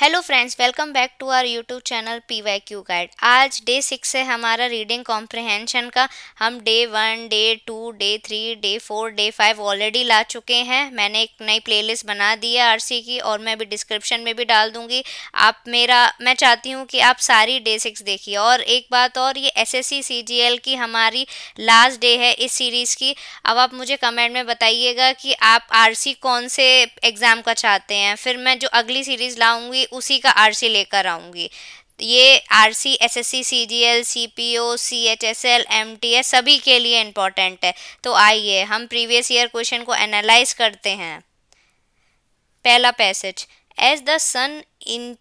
Hello friends, welcome back to our YouTube channel PYQ guide. आज day 6 है हमारा reading comprehension का। हम day 1, day 2, day 3, day 4, day 5 already ला चुके हैं। मैंने एक नई प्लेलिस्ट बना दी है आरसी की और मैं भी डिस्क्रिप्शन में भी डाल दूंगी। मैं चाहती हूँ कि आप सारी डे 6 देखिए। और एक बात और, ये SSC CGL की हमारी लास्ट डे है इस सीरीज़ की। अब आप मुझे कमेंट में बताइएगा कि आप आरसी कौन से एग्ज़ाम का चाहते हैं, फिर मैं जो अगली सीरीज़ लाऊंगी उसी का आरसी लेकर आऊंगी। ये RC SSC CGL CPO CHSL MTS सभी के लिए इम्पोर्टेंट है। तो आइए हम प्रीवियस ईयर क्वेश्चन को एनालाइज करते हैं। पहला passage, as the sun in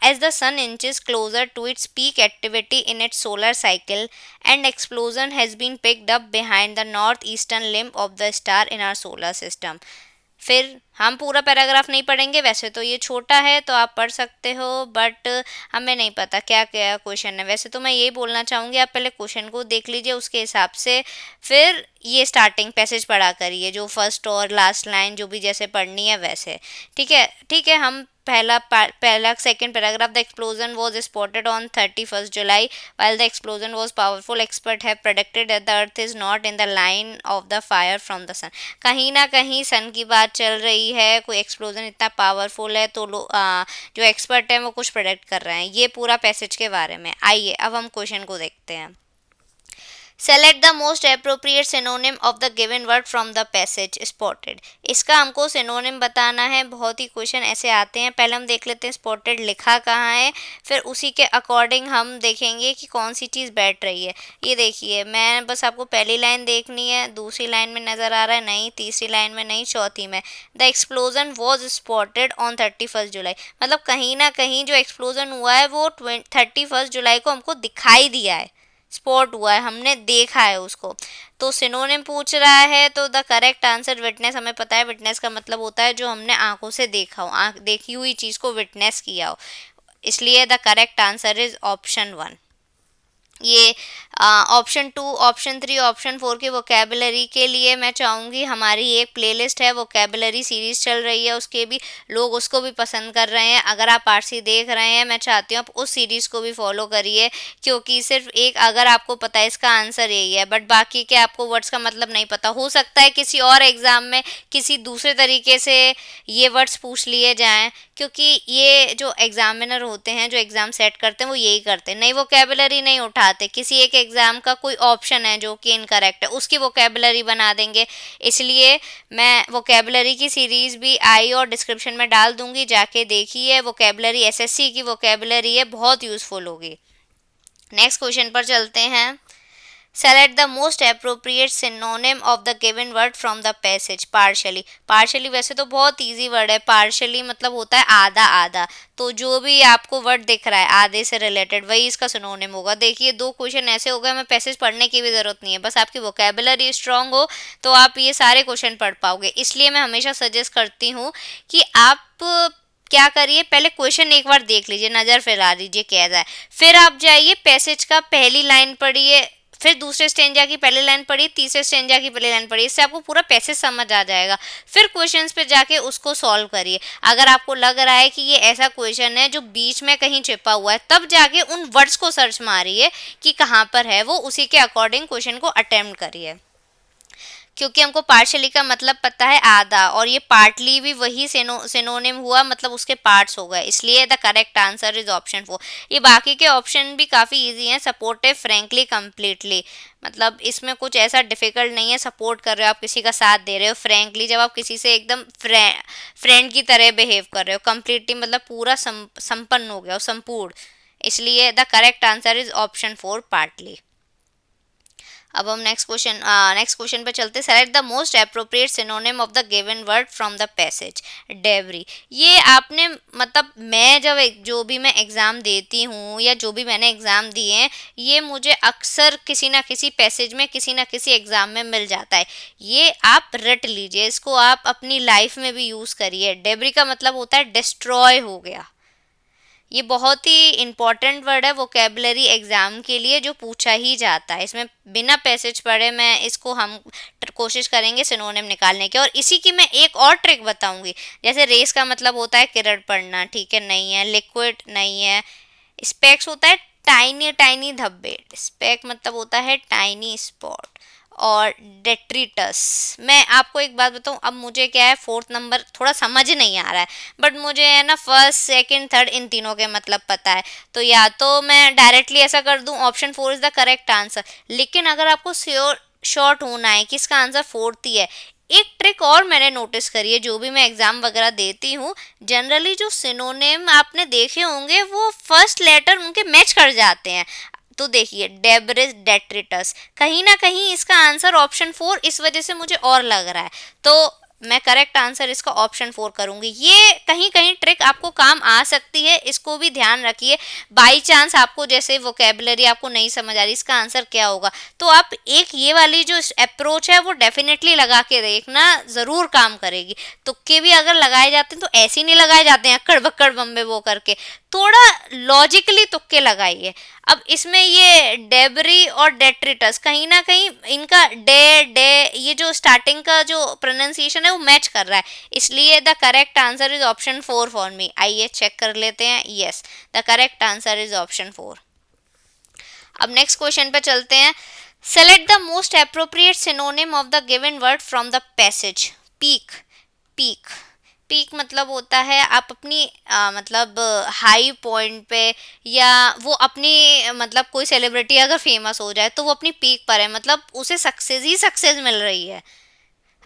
as the sun inches closer to its peak activity in its solar cycle, an explosion has been picked up behind the northeastern limb of the star in our solar system. फिर हम पूरा paragraph नहीं पढ़ेंगे, वैसे तो ये छोटा है तो आप पढ़ सकते हो, बट हमें नहीं पता क्या क्या क्वेश्चन है। वैसे तो मैं ये बोलना चाहूँगी, आप पहले क्वेश्चन को देख लीजिए, उसके हिसाब से फिर ये स्टार्टिंग पैसेज पढ़ा करिए, जो फर्स्ट और लास्ट लाइन जो भी जैसे पढ़नी है वैसे। ठीक है, ठीक है। हम पहला second paragraph, the explosion was spotted on 31st July while the explosion was powerful, expert have predicted that the earth is not in the line of the fire from the sun. कहीं ना कहीं सन की बात चल रही है, कोई explosion इतना पावरफुल है तो जो एक्सपर्ट हैं वो कुछ प्रेडिक्ट कर रहे हैं। ये पूरा पैसेज के बारे में। आइए अब हम क्वेश्चन को देखते हैं। Select the most appropriate synonym of the given word from the passage spotted. इसका हमको सिनोनिम बताना है। बहुत ही क्वेश्चन ऐसे आते हैं। पहले हम देख लेते हैं स्पॉटेड लिखा कहाँ है, फिर उसी के अकॉर्डिंग हम देखेंगे कि कौन सी चीज़ बैठ रही है। ये देखिए, मैं बस आपको पहली लाइन देखनी है, दूसरी लाइन में नज़र आ रहा है नहीं, तीसरी लाइन में नहीं, चौथी में। The explosion was spotted on 31st जुलाई, मतलब कहीं ना कहीं जो एक्सप्लोजन हुआ है वो 31st जुलाई को हमको दिखाई दिया है, स्पॉट हुआ है, हमने देखा है उसको। तो सिनोनिम पूछ रहा है तो द करेक्ट आंसर विटनेस। हमें पता है विटनेस का मतलब होता है जो हमने आंखों से देखा हो, आंख देखी हुई चीज़ को विटनेस किया हो, इसलिए the correct answer is option 1। ये ऑप्शन 2, ऑप्शन 3, ऑप्शन 4 की वोकेबलरी के लिए मैं चाहूँगी, हमारी एक प्लेलिस्ट है वोकेबलरी सीरीज़ चल रही है, उसके भी लोग उसको भी पसंद कर रहे हैं। अगर आप आरसी देख रहे हैं, मैं चाहती हूँ आप उस सीरीज़ को भी फॉलो करिए, क्योंकि सिर्फ एक अगर आपको पता है इसका आंसर यही है बट बाकी के आपको वर्ड्स का मतलब नहीं पता, हो सकता है किसी और एग्ज़ाम में किसी दूसरे तरीके से ये वर्ड्स पूछ लिए जाएँ, क्योंकि ये जो एग्जामिनर होते हैं, जो एग्ज़ाम सेट करते हैं, वो यही करते हैं, नई वोकेबलरी नहीं उठाते। किसी एक एग्ज़ाम का कोई ऑप्शन है जो कि इनकरेक्ट है, उसकी वोकेबलरी बना देंगे। इसलिए मैं वोकेबलरी की सीरीज़ भी आई और डिस्क्रिप्शन में डाल दूंगी, जाके देखिए। वोकेबलरी SSC की वोकेबलरी है, बहुत यूज़फुल होगी। नेक्स्ट क्वेश्चन पर चलते हैं। Select the most appropriate synonym of the given word from the passage. Partially. Partially वैसे तो बहुत इजी वर्ड है। पार्शली मतलब होता है आधा आधा, तो जो भी आपको वर्ड दिख रहा है आधे से रिलेटेड, वही इसका सिनोनिम होगा। देखिए, 2 क्वेश्चन ऐसे हो गए, हमें पैसेज पढ़ने की भी ज़रूरत नहीं है, बस आपकी वोकेबलरी स्ट्रांग हो तो आप ये सारे क्वेश्चन पढ़ पाओगे। इसलिए मैं हमेशा सजेस्ट करती हूँ कि आप क्या करिए, पहले क्वेश्चन एक बार देख लीजिए, नज़र फैला लीजिए कैसा है, फिर आप जाइए पैसेज का पहली लाइन पढ़िए, फिर दूसरे स्टेंजा की पहली लाइन पढ़िए, तीसरे स्टेंजा की पहली लाइन पढ़िए, इससे आपको पूरा पैसेज समझ आ जाएगा। फिर क्वेश्चंस पे जाके उसको सॉल्व करिए। अगर आपको लग रहा है कि ये ऐसा क्वेश्चन है जो बीच में कहीं छिपा हुआ है, तब जाके उन वर्ड्स को सर्च मारिए कि कहाँ पर है वो, उसी के अकॉर्डिंग क्वेश्चन को अटेम्प्ट करिए। क्योंकि हमको पार्शली का मतलब पता है आधा, और ये पार्टली भी वही सिनोनिम हुआ, मतलब उसके पार्ट्स हो गए, इसलिए the correct answer is option 4। ये बाकी के ऑप्शन भी काफ़ी इजी हैं। सपोर्टिव, फ्रेंकली, कम्प्लीटली, मतलब इसमें कुछ ऐसा डिफिकल्ट नहीं है। सपोर्ट कर रहे हो आप, किसी का साथ दे रहे हो। फ्रेंकली, जब आप किसी से एकदम फ्रेंड की तरह बिहेव कर रहे हो। कम्प्लीटली मतलब पूरा संपन्न हो गया हो, संपूर्ण, इसलिए the correct answer is option 4, partly. अब हम नेक्स्ट क्वेश्चन पे चलते। Select the most appropriate synonym of the given word from the passage. डेवरी, ये आपने मतलब मैं जब जो भी मैं एग्ज़ाम देती हूँ या जो भी मैंने एग्ज़ाम दिए हैं, ये मुझे अक्सर किसी ना किसी पैसेज में, किसी ना किसी एग्ज़ाम में मिल जाता है। ये आप रट लीजिए, इसको आप अपनी लाइफ में भी यूज़ करिए। डेवरी का मतलब होता है डिस्ट्रॉय हो गया, ये बहुत ही इंपॉर्टेंट वर्ड है वोकेबलरी एग्जाम के लिए, जो पूछा ही जाता है। इसमें बिना पैसेज पढ़े मैं इसको हम कोशिश करेंगे सिनोनिम निकालने की। और इसी की मैं एक और ट्रिक बताऊंगी। जैसे रेस का मतलब होता है किरण पड़ना, ठीक है, नहीं है। लिक्विड नहीं है। स्पेक्स होता है टाइनी टाइनी धब्बे, स्पेक मतलब होता है टाइनी स्पॉट। और डेट्रिटस, मैं आपको एक बात बताऊं, अब मुझे क्या है, फोर्थ नंबर थोड़ा समझ नहीं आ रहा है, बट मुझे है ना फर्स्ट सेकंड थर्ड इन तीनों के मतलब पता है। तो या तो मैं डायरेक्टली ऐसा कर दूं, option 4 is the correct answer. लेकिन अगर आपको श्योर शॉर्ट होना है कि इसका आंसर फोर्थ ही है, एक ट्रिक और मैंने नोटिस करी है, जो भी मैं एग्जाम वगैरह देती हूँ, जनरली जो सिनोनिम आपने देखे होंगे वो फर्स्ट लेटर उनके मैच कर जाते हैं। तो देखिए डेब्रिस डेट्रिटस, कहीं ना कहीं इसका आंसर ऑप्शन 4 इस वजह से मुझे और लग रहा है। तो मैं करेक्ट आंसर इसका ऑप्शन 4 करूंगी। ये कहीं कहीं ट्रिक आपको काम आ सकती है, इसको भी ध्यान रखिए। बाई चांस आपको जैसे वोकेबलरी आपको नहीं समझ आ रही इसका आंसर क्या होगा, तो आप एक ये वाली जो अप्रोच है वो डेफिनेटली लगा के देखना, ज़रूर काम करेगी। तुक्के भी अगर लगाए जाते हैं तो ऐसे ही नहीं लगाए जाते हैं अक्कड़ बक्कड़ बम्बे वो करके, थोड़ा लॉजिकली तुक्के लगाइए। अब इसमें ये डेबरी और डेट्रिटस, कहीं ना कहीं इनका डे डे ये जो स्टार्टिंग का जो प्रोनाउंसिएशन है वो मैच कर रहा है, इसलिए the correct answer is option 4 for me. आइए चेक कर लेते हैं। Yes, the correct answer is option 4। अब नेक्स्ट क्वेश्चन पे चलते हैं। Select the most appropriate synonym of the given word from the passage. Peak, peak, peak मतलब होता है आप अपनी मतलब हाई पॉइंट पे, या वो अपनी मतलब कोई सेलिब्रिटी अगर फेमस हो जाए तो वो अपनी पीक पर है, मतलब उसे सक्सेस ही सक्सेस मिल रही है।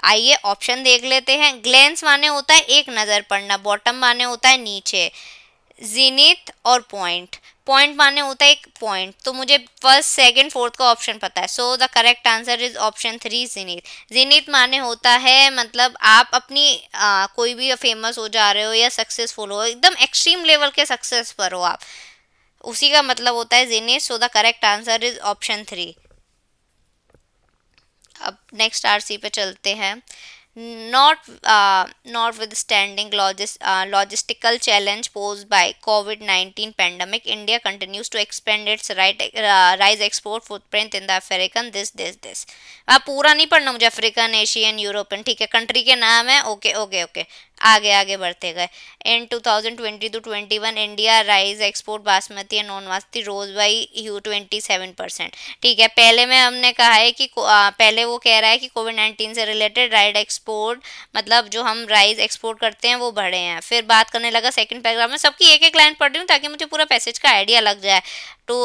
आइए ऑप्शन देख लेते हैं। ग्लेंस माने होता है एक नज़र पड़ना, बॉटम माने होता है नीचे, जीनिथ और पॉइंट, पॉइंट माने होता है एक पॉइंट। तो मुझे फर्स्ट सेकंड फोर्थ का ऑप्शन पता है, so the correct answer is option 3 जीनिथ। जीनिथ माने होता है मतलब आप अपनी कोई भी फेमस हो जा रहे हो या सक्सेसफुल हो, एकदम एक्सट्रीम लेवल के सक्सेस पर हो आप, उसी का मतलब होता है जीनिथ। So the correct answer is option 3। अब नेक्स्ट आरसी पे चलते हैं। Notwithstanding logistical challenge posed by COVID-19 pandemic, India continues to expand its rise export footprint in the African this. आप पूरा नहीं पढ़ना मुझे, अफ्रीकन, एशियन, यूरोपियन, ठीक है, कंट्री के नाम है। ओके ओके ओके, आगे आगे बढ़ते गए। In 2020 to 21 India rice export basmati and non basmati rose by 27%। ठीक है, पहले में हमने कहा है कि पहले वो कह रहा है कि कोविड-19 से रिलेटेड राइस एक्सपोर्ट, मतलब जो हम राइस एक्सपोर्ट करते हैं वो बढ़े हैं। फिर बात करने लगा सेकंड पैराग्राफ में, सबकी एक एक लाइन पढ़ रही हूँ ताकि मुझे पूरा पैसेज का आइडिया लग जाए। तो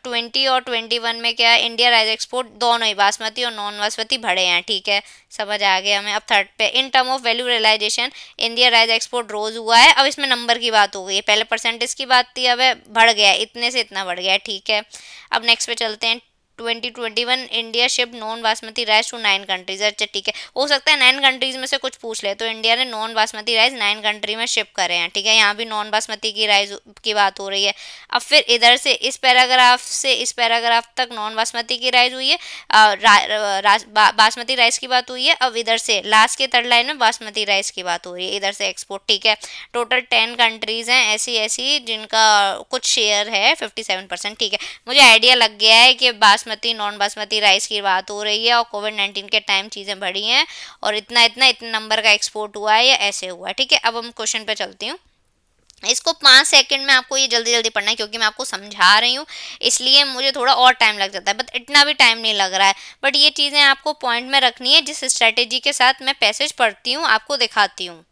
20 और 21 में क्या है, इंडिया राइस एक्सपोर्ट दोनों ही बासमती और नॉन बासमती बढ़े हैं। ठीक है, समझ आ गया हमें। अब थर्ड पे, in term of value realization India rice export rose हुआ है। अब इसमें नंबर की बात हो गई है, पहले परसेंटेज की बात थी, अब बढ़ गया है, इतने से इतना बढ़ गया है। ठीक है, अब नेक्स्ट पे चलते हैं। 2021 India ship non basmati rice to 9 countries. अच्छा ठीक है, हो सकता है 9 कंट्रीज में से कुछ पूछ ले, तो इंडिया ने नॉन बासमती राइस 9 कंट्री में शिप करे हैं। ठीक है, यहाँ भी नॉन बासमती की राइस की बात हो रही है। अब फिर इधर से इस पैराग्राफ से इस पैराग्राफ तक नॉन बासमती की राइस हुई है, बासमती राइस की बात हुई है। अब इधर से लास्ट के थर्ड लाइन में बासमती राइस की बात हो रही है, इधर से एक्सपोर्ट। ठीक है, टोटल 10 कंट्रीज हैं ऐसी ऐसी जिनका कुछ शेयर है 57%। ठीक है, मुझे आइडिया लग गया है कि बासमती नॉन बासमती राइस की बात हो रही है और कोविड-19 के टाइम चीज़ें बढ़ी हैं और इतना इतना इतने नंबर का एक्सपोर्ट हुआ है या ऐसे हुआ है। ठीक है, अब हम क्वेश्चन पे चलती हूँ। इसको 5 सेकंड में आपको ये जल्दी जल्दी पढ़ना है, क्योंकि मैं आपको समझा रही हूँ इसलिए मुझे थोड़ा और टाइम लग जाता है, बट इतना भी टाइम नहीं लग रहा है। बट ये चीज़ें आपको पॉइंट में रखनी है, जिस स्ट्रेटेजी के साथ मैं पैसेज पढ़ती हूँ आपको दिखाती हूँ।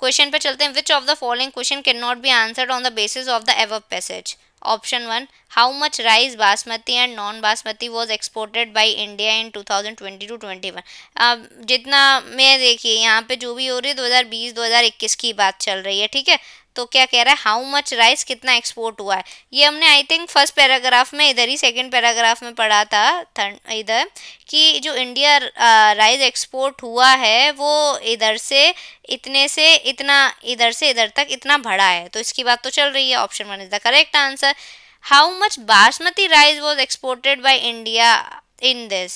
क्वेश्चन पे चलते हैं। Which of the following question can not be answered on the basis of the above passage. Option 1, how much rice basmati and non basmati was exported by India in 2020 to 21। अब जितना मैं देखिए यहाँ पे जो भी हो रही है 2020-2021 की बात चल रही है। ठीक है, तो क्या कह रहा है, हाउ मच राइस कितना एक्सपोर्ट हुआ है। ये हमने आई थिंक फर्स्ट पैराग्राफ में इधर ही सेकंड पैराग्राफ में पढ़ा था इधर, कि जो इंडिया राइस एक्सपोर्ट हुआ है वो इधर से इतने से इतना, इधर से इधर तक इतना बढ़ा है, तो इसकी बात तो चल रही है। Option 1 is the correct answer. How much basmati rice was exported by India in this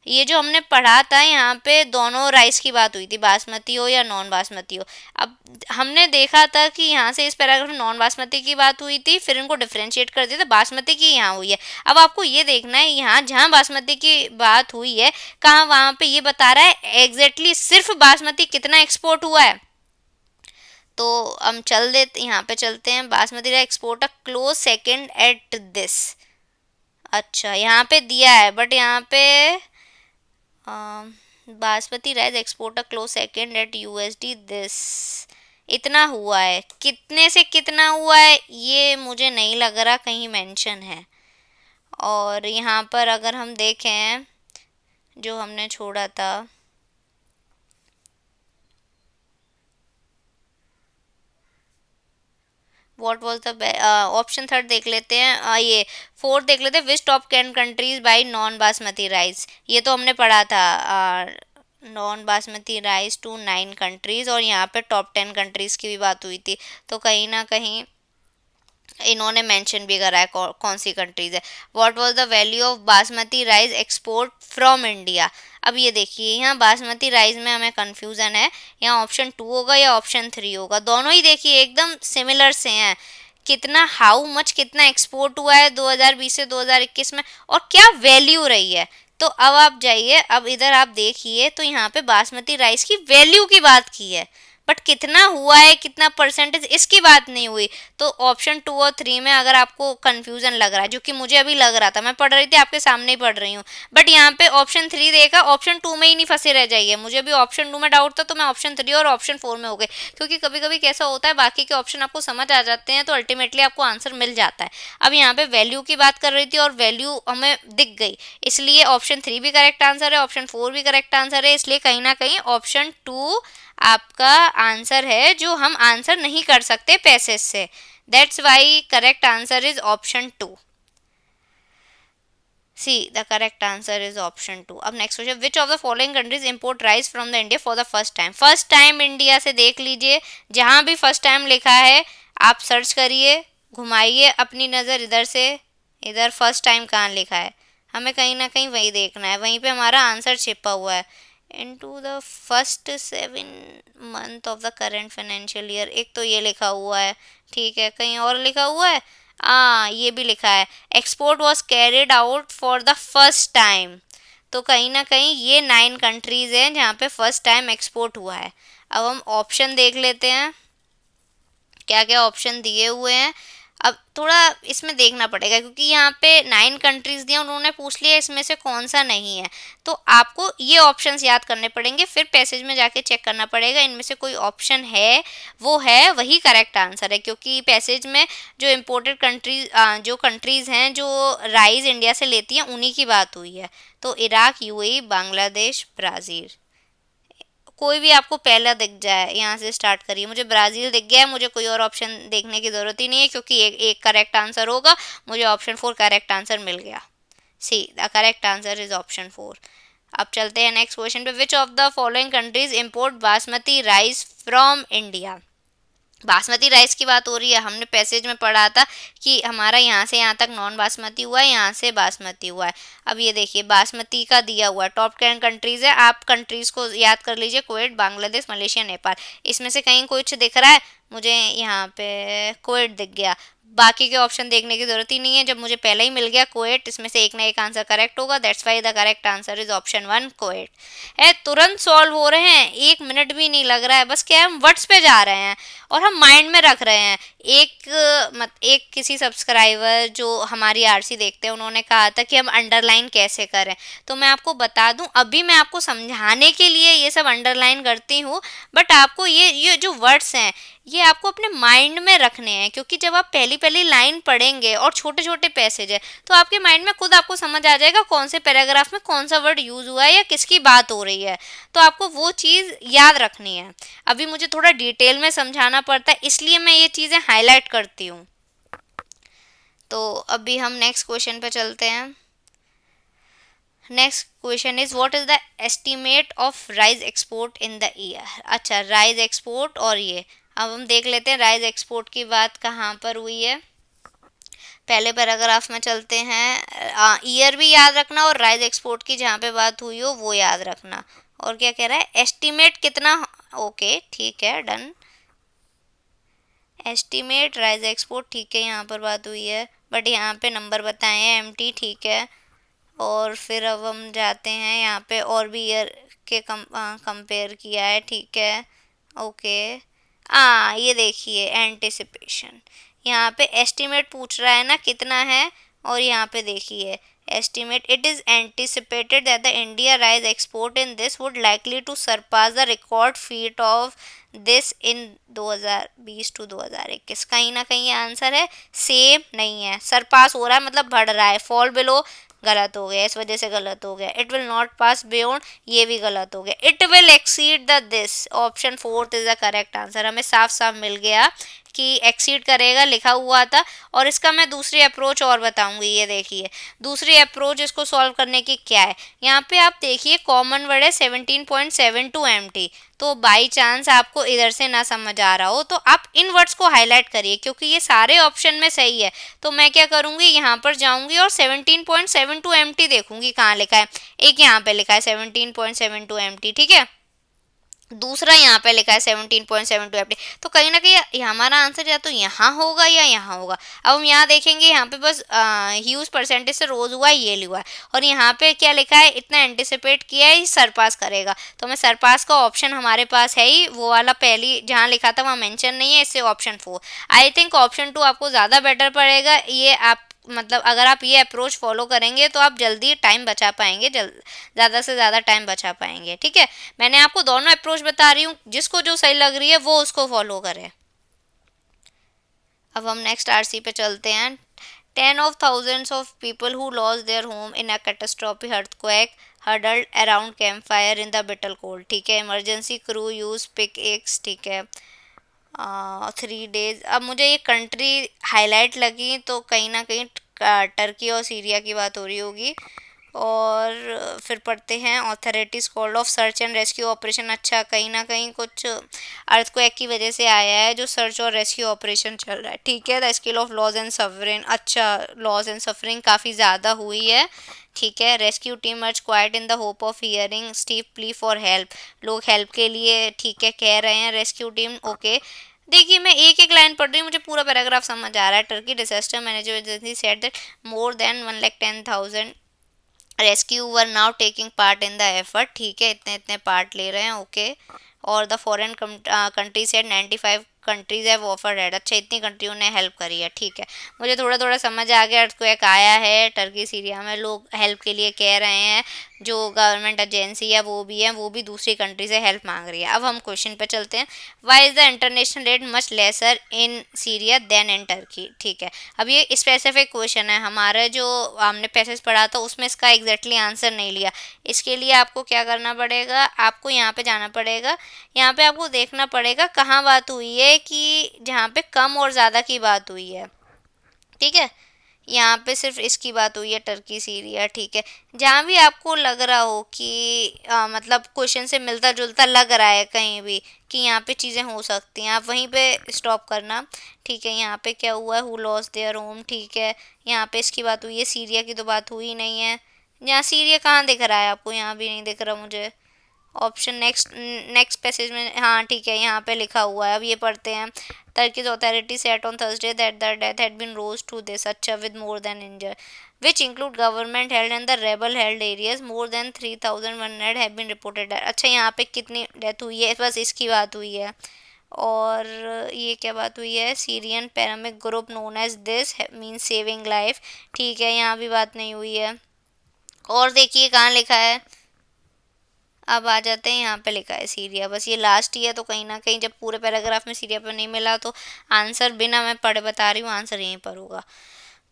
ये जो हमने पढ़ा था यहाँ पे दोनों राइस की बात हुई थी, बासमती हो या नॉन बासमती हो। अब हमने देखा था कि यहाँ से इस पैराग्राफ में नॉन बासमती की बात हुई थी, फिर इनको डिफरेंशिएट कर दिया था, बासमती की यहाँ हुई है। अब आपको ये देखना है यहाँ जहाँ बासमती की बात हुई है कहाँ, वहाँ पे ये बता रहा है एग्जैक्टली सिर्फ बासमती कितना एक्सपोर्ट हुआ है। तो हम चल देते यहाँ पे चलते हैं, basmati rice export a close second at this. अच्छा यहाँ पे दिया है बट यहाँ पे basmati rice export a close second at USD this, इतना हुआ है। कितने से कितना हुआ है ये मुझे नहीं लग रहा कहीं मेंशन है। और यहाँ पर अगर हम देखें जो हमने छोड़ा था, what was the option third देख लेते हैं, ये फोर्थ देख लेते हैं, which top 10 countries buy non basmati rice. ये तो हमने पढ़ा था, non basmati rice to 9 countries, और यहाँ पे टॉप 10 कंट्रीज की भी बात हुई थी। तो कहीं ना कहीं इन्होंने मेंशन भी करा है कौन सी कंट्रीज है। What was the value of basmati rice export from India. अब ये देखिए यहाँ बासमती राइस में हमें कंफ्यूजन है, यहाँ ऑप्शन 2 होगा या ऑप्शन 3 होगा। दोनों ही देखिए एकदम सिमिलर से हैं, कितना हाउ मच कितना एक्सपोर्ट हुआ है 2020 से 2021 में, और क्या वैल्यू रही है। तो अब आप जाइए, अब इधर आप देखिए तो यहाँ पे बासमती राइस की वैल्यू की बात की है, बट कितना हुआ है कितना परसेंटेज इसकी बात नहीं हुई। तो ऑप्शन 2 और 3 में अगर आपको कंफ्यूजन लग रहा है, जो कि मुझे अभी लग रहा था, मैं पढ़ रही थी आपके सामने ही पढ़ रही हूँ, बट यहाँ पे ऑप्शन 3 देखा, ऑप्शन 2 में ही नहीं फंसे रह जाइए। मुझे अभी ऑप्शन 2 में डाउट था तो मैं ऑप्शन 3 और ऑप्शन 4 में हो गई, क्योंकि कभी कभी कैसा होता है बाकी के ऑप्शन आपको समझ आ जाते हैं तो अल्टीमेटली आपको आंसर मिल जाता है। अब यहाँ पे वैल्यू की बात कर रही थी और वैल्यू हमें दिख गई, इसलिए ऑप्शन 3 भी करेक्ट आंसर है, ऑप्शन 4 भी करेक्ट आंसर है, इसलिए कहीं ना कहीं ऑप्शन 2 आपका आंसर है, जो हम आंसर नहीं कर सकते पैसेज से। That's why correct answer is option 2। See the correct answer is option 2। अब next question, which of the following countries import rice from the India for the first time. First time India से देख लीजिए, जहां भी first time लिखा है आप search करिए, घुमाइए अपनी नज़र इधर से, इधर फर्स्ट टाइम कहाँ लिखा है, हमें कहीं ना कहीं वही देखना है, वहीं पे हमारा आंसर छिपा हुआ है। Into the first 7 month of the current financial year, एक तो ये लिखा हुआ है, ठीक है, कहीं और लिखा हुआ है, ये भी लिखा है export was carried out for the first time. तो कहीं ना कहीं ये 9 कंट्रीज हैं जहाँ पे फर्स्ट टाइम एक्सपोर्ट हुआ है। अब हम ऑप्शन देख लेते हैं क्या क्या ऑप्शन दिए हुए हैं। अब थोड़ा इसमें देखना पड़ेगा क्योंकि यहाँ पे 9 कंट्रीज दिए, उन्होंने पूछ लिया इसमें से कौन सा नहीं है, तो आपको ये ऑप्शंस याद करने पड़ेंगे, फिर पैसेज में जाके चेक करना पड़ेगा इनमें से कोई ऑप्शन है, वो है वही करेक्ट आंसर है। क्योंकि पैसेज में जो इम्पोर्टेड कंट्रीज, जो कंट्रीज़ हैं जो राइस इंडिया से लेती हैं उन्हीं की बात हुई है। तो इराक, यूएई, बांग्लादेश, ब्राज़ील, कोई भी आपको पहला दिख जाए यहाँ से स्टार्ट करिए। मुझे ब्राज़ील दिख गया है, मुझे कोई और ऑप्शन देखने की ज़रूरत ही नहीं है क्योंकि एक करेक्ट आंसर होगा। मुझे ऑप्शन 4 करेक्ट आंसर मिल गया। See the correct answer is option 4। अब चलते हैं नेक्स्ट क्वेश्चन पे, which of the following countries import basmati rice from India. Basmati rice की बात हो रही है, हमने पैसेज में पढ़ा था कि हमारा यहाँ से यहाँ तक नॉन बासमती हुआ है, यहाँ से बासमती हुआ है। अब ये देखिए बासमती का दिया हुआ है, टॉप 10 कंट्रीज़ है, आप कंट्रीज़ को याद कर लीजिए, कुवैत, बांग्लादेश, मलेशिया, नेपाल। इसमें से कहीं कुछ दिख रहा है, मुझे यहाँ पे कुवैत दिख गया, बाकी के ऑप्शन देखने की ज़रूरत ही नहीं है, जब मुझे पहले ही मिल गया कुवैत, इसमें से एक ना एक आंसर करेक्ट होगा। That's why the correct answer is option 1 Kuwait है। तुरंत सॉल्व हो रहे हैं, 1 मिनट भी नहीं लग रहा है, बस क्या हम वर्ड्स पे जा रहे हैं और हम माइंड में रख रहे हैं। एक किसी सब्सक्राइबर जो हमारी आरसी देखते हैं उन्होंने कहा था कि हम अंडरलाइन कैसे करें, तो मैं आपको बता दूं, अभी मैं आपको समझाने के लिए ये सब अंडरलाइन करती हूँ, बट आपको ये जो वर्ड्स हैं ये आपको अपने माइंड में रखने हैं, क्योंकि जब आप पहली पहली लाइन पढ़ेंगे और छोटे छोटे पैसेज है तो आपके माइंड में खुद आपको समझ आ जाएगा कौन से पैराग्राफ में कौन सा वर्ड यूज़ हुआ है या किसकी बात हो रही है, तो आपको वो चीज़ याद रखनी है। अभी मुझे थोड़ा डिटेल में समझाना पड़ता है इसलिए मैं ये चीज़ें हाईलाइट करती हूँ। तो अभी हम नेक्स्ट क्वेश्चन पे चलते हैं। Next question is what is the estimate of rice export in the year. अच्छा, राइस एक्सपोर्ट, और ये अब हम देख लेते हैं राइस एक्सपोर्ट की बात कहाँ पर हुई है। पहले पैराग्राफ में चलते हैं। ईयर भी याद रखना और राइस एक्सपोर्ट की जहाँ पे बात हुई हो वो याद रखना। और क्या कह रहा है, एस्टिमेट कितना, ओके ठीक है डन। एस्टिमेट राइस एक्सपोर्ट ठीक है, यहाँ पर बात हुई है, बट यहाँ पे नंबर बताए हैं एम्प्टी, ठीक है। और फिर अब हम जाते हैं यहाँ पे, और भी ईयर के कंपेयर किया है, ठीक है ओके। ये देखिए एंटिसिपेशन, यहाँ पे एस्टिमेट पूछ रहा है ना कितना है, और यहाँ पे देखिए estimate it is anticipated that the India rice export in this would likely to surpass the record feat of this in 2020 to 2021। कहीं ना कहीं ये आंसर है, सेम नहीं है, सरपास हो रहा है मतलब बढ़ रहा है, फॉल बिलो गलत हो गया, इस वजह से गलत हो गया। It will not pass beyond, ये भी गलत हो गया। It will exceed the this, option fourth is the correct answer. हमें साफ साफ मिल गया कि एक्सीड करेगा लिखा हुआ था। और इसका मैं दूसरी अप्रोच और बताऊंगी, ये देखिए दूसरी अप्रोच इसको सॉल्व करने की क्या है। यहाँ पे आप देखिए कॉमन वर्ड है 17.72 MT, तो बाई चांस आपको इधर से ना समझ आ रहा हो तो आप इन वर्ड्स को हाईलाइट करिए, क्योंकि ये सारे ऑप्शन में सही है। तो मैं क्या करूँगी, यहाँ पर जाऊँगी और 17.72 MT देखूँगी कहाँ लिखा है। एक यहाँ पे लिखा है 17.72 MT, ठीक है, दूसरा यहाँ पे लिखा है 17.72 MT, तो कहीं ना कहीं हमारा आंसर या तो यहाँ होगा या यहाँ होगा। अब हम यहाँ देखेंगे, यहाँ पे बस ह्यूज परसेंटेज से रोज हुआ है, ये लिखा है, और यहाँ पे क्या लिखा है, इतना एंटिसिपेट किया है सरपास करेगा। तो मैं सरपास का ऑप्शन हमारे पास है ही, वो वाला पहली जहाँ लिखा था वहाँ मेंशन नहीं है, इससे ऑप्शन 4। आई थिंक ऑप्शन 2 आपको ज़्यादा बेटर पड़ेगा। ये आप मतलब अगर आप ये अप्रोच फॉलो करेंगे तो आप जल्दी टाइम बचा पाएंगे, ज़्यादा से ज़्यादा टाइम बचा पाएंगे, ठीक है। मैंने आपको दोनों अप्रोच बता रही हूँ, जिसको जो सही लग रही है वो उसको फॉलो करें। अब हम नेक्स्ट आरसी पे चलते हैं। 10 of thousands of people who lost their home in a catastrophic earthquake huddled around campfire in the bitter cold, ठीक है। Emergency crew use pickaxe, ठीक है। 3 days, अब मुझे ये कंट्री हाईलाइट लगी तो कहीं ना कहीं टर्की और सीरिया की बात हो रही होगी। और फिर पढ़ते हैं authorities called off search and rescue operation. अच्छा, कहीं ना कहीं कुछ अर्थक्वेक की वजह से आया है जो सर्च और रेस्क्यू ऑपरेशन चल रहा है, ठीक है। The scale of loss and suffering, अच्छा लॉस एंड सफरिंग काफ़ी ज़्यादा हुई है, ठीक है। रेस्क्यू टीम अर्ज quite in the hope of hearing Steve plea for help, लोग हेल्प के लिए ठीक है कह रहे हैं रेस्क्यू टीम, ओके। देखिए मैं एक एक लाइन पढ़ रही हूँ, मुझे पूरा पैराग्राफ समझ आ रहा है। Turkey disaster management agency said that more than 110,000 rescue were now taking part in the effort, ठीक है, इतने इतने पार्ट ले रहे हैं, ओके। और the foreign country said 95 countries have offered help, अच्छा इतनी कंट्रियों ने हेल्प करी है, ठीक है। मुझे थोड़ा थोड़ा समझ आ गया, अर्थक्वेक आया है टर्की सीरिया में, लोग हेल्प के लिए कह रहे हैं, जो गवर्नमेंट एजेंसी है वो भी दूसरी कंट्री से हेल्प मांग रही है। अब हम क्वेश्चन पे चलते हैं। Why is the international rate much lesser in Syria than in Turkey, ठीक है। अब ये स्पेसिफिक क्वेश्चन है, हमारा जो हमने पैसेज पढ़ा था उसमें इसका एग्जैक्टली आंसर नहीं लिया। इसके लिए आपको क्या करना पड़ेगा, आपको यहाँ पे जाना पड़ेगा, यहाँ पे आपको देखना पड़ेगा कहाँ बात हुई है, कि जहाँ पे कम और ज़्यादा की बात हुई है, ठीक है। यहाँ पे सिर्फ इसकी बात हुई है टर्की सीरिया, ठीक है। जहाँ भी आपको लग रहा हो कि मतलब क्वेश्चन से मिलता जुलता लग रहा है कहीं भी कि यहाँ पे चीज़ें हो सकती हैं, आप वहीं पे स्टॉप करना, ठीक है। यहाँ पे क्या हुआ है, हु लॉस्ट देयर होम, ठीक है। यहाँ पे इसकी बात हुई है, सीरिया की तो बात हुई नहीं है। यहाँ सीरिया कहाँ दिख रहा है आपको, यहाँ भी नहीं दिख रहा मुझे। ऑप्शन नेक्स्ट नेक्स्ट पैसेज में, हाँ ठीक है, यहाँ पे लिखा हुआ है। अब ये पढ़ते हैं। Turkish authority said on Thursday that the death had been rose to this, अच्छा, with more than injured, which include government held and the rebel held areas. More than 3,100 have been reported. अच्छा, यहाँ पे कितनी death हुई है, बस इसकी बात हुई है। और ये क्या बात हुई है, Syrian paramedic group known as this mean saving life, ठीक है, यहाँ भी बात नहीं हुई है। और देखिए कहाँ लिखा है, अब आ जाते हैं, यहाँ पे लिखा है सीरिया, बस ये लास्ट ही है, तो कहीं ना कहीं जब पूरे पैराग्राफ में सीरिया पर नहीं मिला तो आंसर बिना मैं पढ़े बता रही हूँ, आंसर यहीं पर होगा।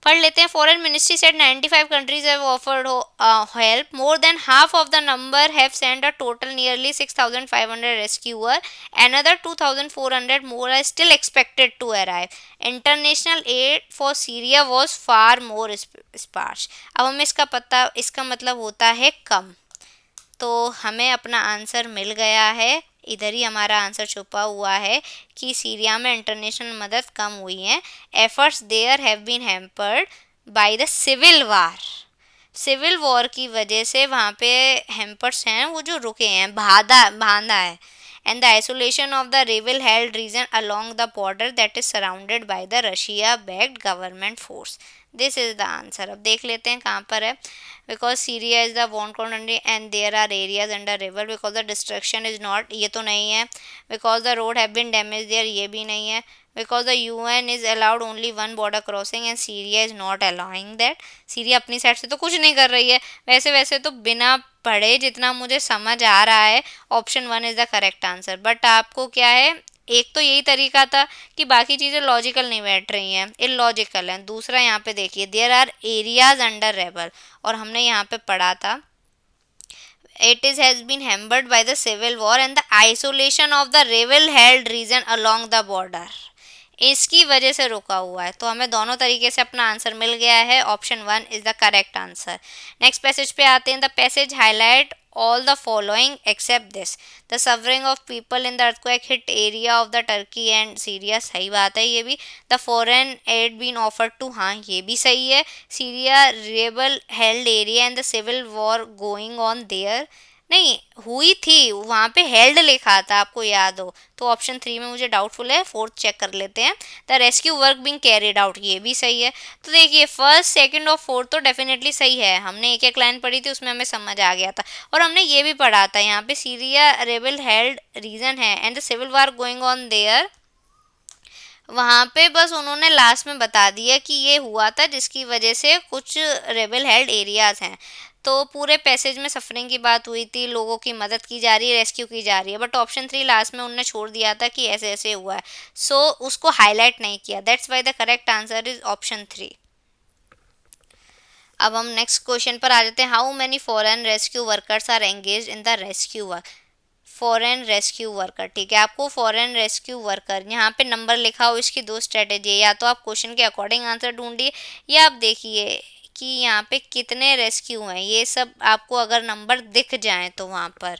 पढ़ लेते हैं। Foreign ministry said 95 countries have offered help, more than half of the number have send a total nearly 6,500 rescuer, another 2,400 more are still expected to arrive. International aid for Syria was far more sparse. अब हमें इसका मतलब होता है कम, तो हमें अपना answer मिल गया है। इधर ही हमारा आंसर छुपा हुआ है कि सीरिया में इंटरनेशनल मदद कम हुई है। Efforts there have been hampered by the civil war की वजह से वहाँ पे हैम्पर्स हैं वो जो रुके हैं, बांधा है। And the isolation of the rebel held region along the border that is surrounded by the Russia backed government force. This is the answer. अब देख लेते हैं कहाँ पर है। Because Syria is the won country and there are areas under river because the destruction is not, ये तो नहीं है। Because the road have been damage there, ये भी नहीं है। Because the UN is allowed only one border crossing and Syria is not allowing that. Syria अपनी side से तो कुछ नहीं कर रही है। वैसे तो बिना पढ़े जितना मुझे समझ आ रहा है option 1 is the correct answer. But आपको क्या है, एक तो यही तरीका था कि बाकी चीज़ें लॉजिकल नहीं बैठ रही हैं, इलॉजिकल हैं। दूसरा यहाँ पे देखिए there are areas under rebel, और हमने यहाँ पे पढ़ा था it is has been hampered by the civil war and the isolation of the rebel held region along the border। इसकी वजह से रुका हुआ है। तो हमें दोनों तरीके से अपना आंसर मिल गया है। Option 1 is the correct answer. Next passage पे आते हैं। The passage highlight all the following except this: the suffering of people in the earthquake hit area of the Turkey and Syria, सही बात है ये भी। the foreign aid been offered to, हाँ ये भी सही है। Syria rebel held area and the civil war going on there, नहीं हुई थी वहाँ पे हेल्ड लिखा था, आपको याद हो तो। ऑप्शन 3 में मुझे डाउटफुल है, फोर्थ चेक कर लेते हैं। The rescue work being carried out, ये भी सही है। तो देखिए फर्स्ट सेकंड और फोर्थ तो डेफिनेटली सही है। हमने एक एक लाइन पढ़ी थी उसमें हमें समझ आ गया था, और हमने ये भी पढ़ा था यहाँ पे सीरिया रेबल हेल्ड रीजन है and the civil war going on there. वहाँ पे बस उन्होंने लास्ट में बता दिया कि ये हुआ था जिसकी वजह से कुछ रेबल हेल्ड एरियाज हैं। तो पूरे पैसेज में सफरिंग की बात हुई थी, लोगों की मदद की जा रही है, रेस्क्यू की जा रही है। बट ऑप्शन 3 लास्ट में उन्होंने छोड़ दिया था कि ऐसे ऐसे हुआ है, सो उसको हाईलाइट नहीं किया। That's why the correct answer is option 3। अब हम नेक्स्ट क्वेश्चन पर आ जाते हैं। How many foreign rescue workers are engage in the rescue work. Foreign rescue worker, ठीक है। आपको फॉरेन रेस्क्यू वर्कर यहाँ पे नंबर लिखा हो, इसकी दो स्ट्रेटेजी है। या तो आप क्वेश्चन के अकॉर्डिंग आंसर ढूंढिए, या आप देखिए कि यहाँ पे कितने रेस्क्यू हैं। ये सब आपको अगर नंबर दिख जाए तो वहाँ पर,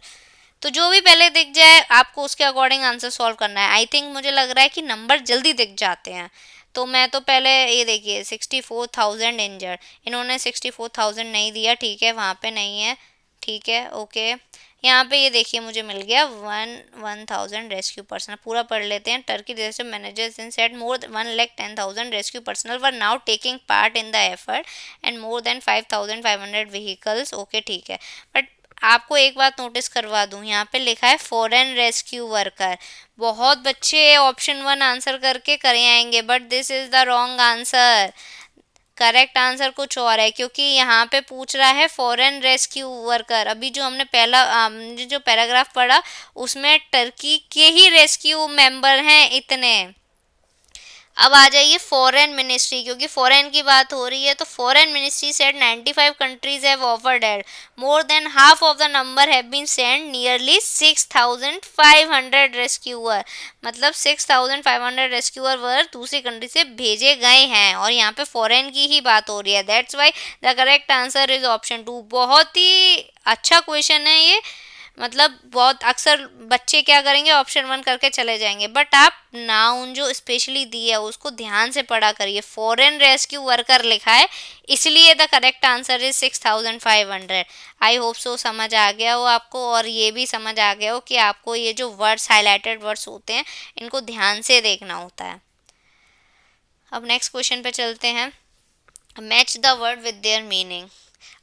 तो जो भी पहले दिख जाए आपको उसके अकॉर्डिंग आंसर सॉल्व करना है। आई थिंक मुझे लग रहा है कि नंबर जल्दी दिख जाते हैं। तो मैं तो पहले ये देखिए 64,000 इंजर्ड, इन्होंने 64,000 नहीं दिया, ठीक है वहाँ पे नहीं है, ठीक है ओके। यहाँ पे ये देखिए मुझे मिल गया 1,000 रेस्क्यू पर्सनल। पूरा पढ़ लेते हैं। Turkey disaster managers in said more 1,10,000 rescue personal were now taking part in the effort and more than 5,500 vehicles, okay ठीक है। बट आपको एक बात नोटिस करवा दूं, यहाँ पे लिखा है फॉरेन रेस्क्यू वर्कर। बहुत बच्चे ऑप्शन 1 आंसर करके करे आएंगे, but this is the wrong answer. Correct answer कुछ और है, क्योंकि यहाँ पे पूछ रहा है फॉरेन रेस्क्यू वर्कर। अभी जो हमने पहला जो पैराग्राफ पढ़ा उसमें टर्की के ही रेस्क्यू मेंबर हैं इतने। अब आ जाइए फॉरेन मिनिस्ट्री, क्योंकि फॉरेन की बात हो रही है। तो foreign ministry said 95 countries have offered help, more than half of the number have been send, nearly 6,500 rescuer. मतलब 6,500 रेस्क्यूअर वर दूसरी कंट्री से भेजे गए हैं, और यहाँ पे फॉरेन की ही बात हो रही है। That's why the correct answer is option 2। बहुत ही अच्छा क्वेश्चन है ये। मतलब बहुत अक्सर बच्चे क्या करेंगे, ऑप्शन 1 करके चले जाएंगे, बट आप नाउन जो स्पेशली दिया है उसको ध्यान से पढ़ा करिए। फॉरेन रेस्क्यू वर्कर लिखा है, इसलिए the correct answer is 6,500। I hope so समझ आ गया हो आपको, और ये भी समझ आ गया हो कि आपको ये जो वर्ड्स हाईलाइटेड वर्ड्स होते हैं इनको ध्यान से देखना होता है। अब नेक्स्ट क्वेश्चन पे चलते हैं। Match the word with their meaning.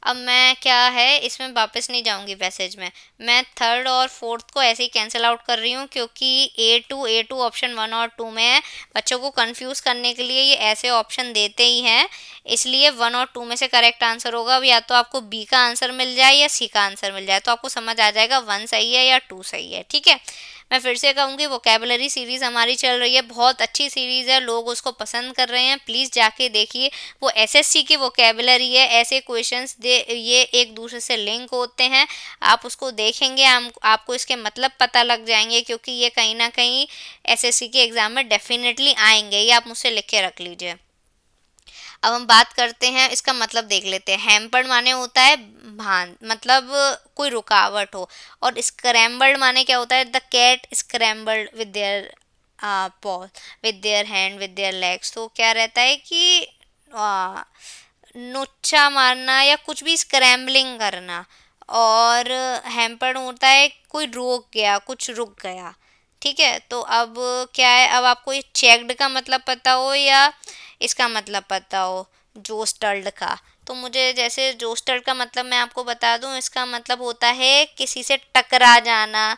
अब मैं क्या है इसमें वापस नहीं जाऊंगी पैसेज में, मैं थर्ड और फोर्थ को ऐसे ही कैंसिल आउट कर रही हूँ, क्योंकि A2 ऑप्शन 1 और 2 में है। बच्चों को कंफ्यूज करने के लिए ये ऐसे ऑप्शन देते ही हैं, इसलिए 1 और 2 में से करेक्ट आंसर होगा। अब या तो आपको B का आंसर मिल जाए या C का आंसर मिल जाए, तो आपको समझ आ जाएगा 1 सही है या 2 सही है, ठीक है। मैं फिर से कहूँगी वोकैबुलरी सीरीज़ हमारी चल रही है, बहुत अच्छी सीरीज़ है, लोग उसको पसंद कर रहे हैं। प्लीज़ जाके देखिए, वो एसएससी की वोकैबुलरी है। ऐसे क्वेश्चंस दे ये एक दूसरे से लिंक होते हैं, आप उसको देखेंगे आपको इसके मतलब पता लग जाएंगे, क्योंकि ये कहीं ना कहीं एसएससी के एग्ज़ाम में डेफिनेटली आएंगे। ये आप मुझसे लिख के रख लीजिए। अब हम बात करते हैं, इसका मतलब देख लेते हैं। हैम्पर्ड माने होता है भान, मतलब कोई रुकावट हो। और स्क्रैम्बल्ड माने क्या होता है, the cat scrambled with their paw, with their hand, with their legs. तो क्या रहता है कि नुच्चा मारना या कुछ भी स्क्रैम्बलिंग करना। और हैम्पर्ड होता है कोई रोक गया, कुछ रुक गया। ठीक है, तो अब क्या है, अब आपको ये चेक्ड का मतलब पता हो या इसका मतलब पता हो, जोस्टल्ड का। तो मुझे जैसे जोस्टल्ड का मतलब मैं आपको बता दूं, इसका मतलब होता है किसी से टकरा जाना।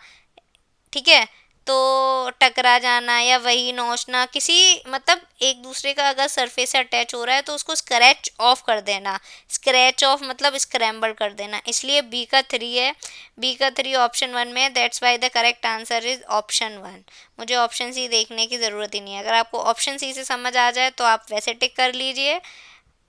ठीक है, तो टकरा जाना या वही नोचना, किसी मतलब एक दूसरे का अगर सरफेस से अटैच हो रहा है तो उसको स्क्रैच ऑफ कर देना। स्क्रैच ऑफ मतलब स्क्रैम्बल कर देना, इसलिए बी का 3 है। बी का 3 ऑप्शन 1 में, that's why the correct answer is option 1। मुझे ऑप्शन सी देखने की ज़रूरत ही नहीं है। अगर आपको ऑप्शन सी से समझ आ जाए तो आप वैसे टिक कर लीजिए,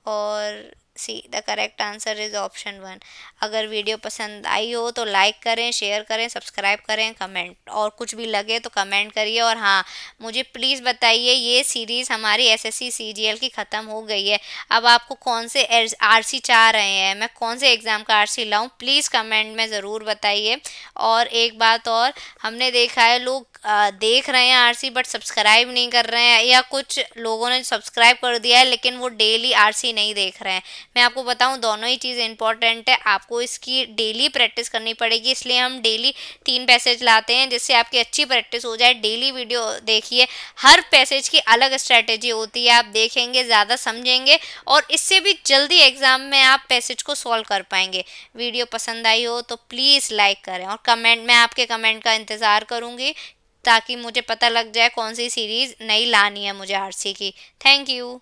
और see the correct answer is option 1। अगर वीडियो पसंद आई हो तो लाइक करें, शेयर करें, सब्सक्राइब करें, कमेंट और कुछ भी लगे तो कमेंट करिए। और हाँ, मुझे प्लीज़ बताइए, ये सीरीज़ हमारी एसएससी सीजीएल की ख़त्म हो गई है, अब आपको कौन से आरसी चाह रहे हैं, मैं कौन से एग्ज़ाम का आरसी लाऊं, प्लीज़ कमेंट में ज़रूर बताइए। और एक बात और, हमने देखा है लोग देख रहे हैं आरसी बट सब्सक्राइब नहीं कर रहे हैं, या कुछ लोगों ने सब्सक्राइब कर दिया है लेकिन वो डेली आरसी नहीं देख रहे हैं। मैं आपको बताऊं, दोनों ही चीज़ इंपॉर्टेंट है, आपको इसकी डेली प्रैक्टिस करनी पड़ेगी। इसलिए हम डेली 3 पैसेज लाते हैं जिससे आपकी अच्छी प्रैक्टिस हो जाए। डेली वीडियो देखिए, हर पैसेज की अलग स्ट्रैटेजी होती है, आप देखेंगे ज़्यादा समझेंगे और इससे भी जल्दी एग्ज़ाम में आप पैसेज को सॉल्व कर पाएंगे। वीडियो पसंद आई हो तो प्लीज़ लाइक करें और कमेंट में आपके कमेंट का इंतज़ार करूँगी, ताकि मुझे पता लग जाए कौन सी सीरीज़ नई लानी है मुझे आरसी की। Thank you.